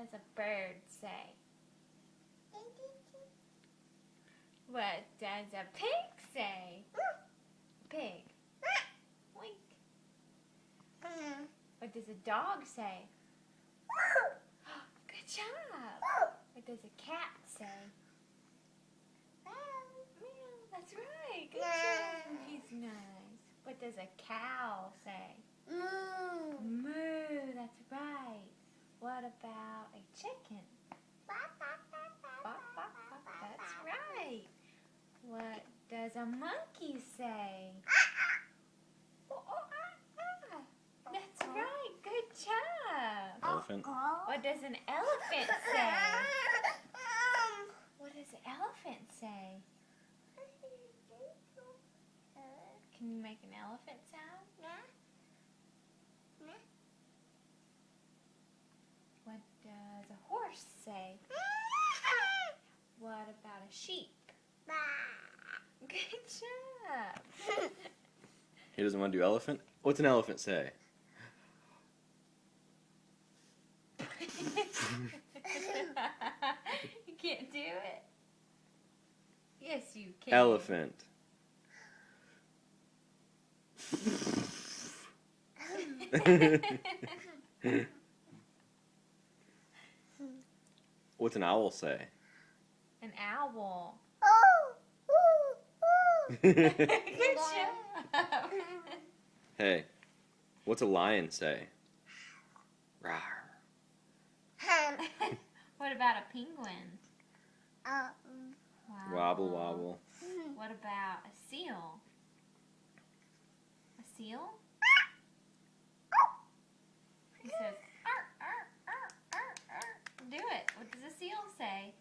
does a bird say? What does a pig say? Pig. Wink. What does a dog say? Good job. What does a cat say? Meow. That's right. Good job. He's nice. What does a cow say? Moo. That's right. What about a chicken? Bop, bop, bop. That's right. What does a monkey say? That's right. Good job. Elephant. What does an elephant say? What does an elephant say? Can you make an elephant sound? What does a horse say? What about a sheep? Good job. He doesn't want to do elephant? What's an elephant say? You can't do it? Yes, you can. Elephant. What's an owl say? An owl. Good job. Hey, what's a lion say? Rawr. What about a penguin? Wobble, wobble. What about a seal? A seal? He says, arr, arr, arr, arr, arr. Do it. What does a seal say?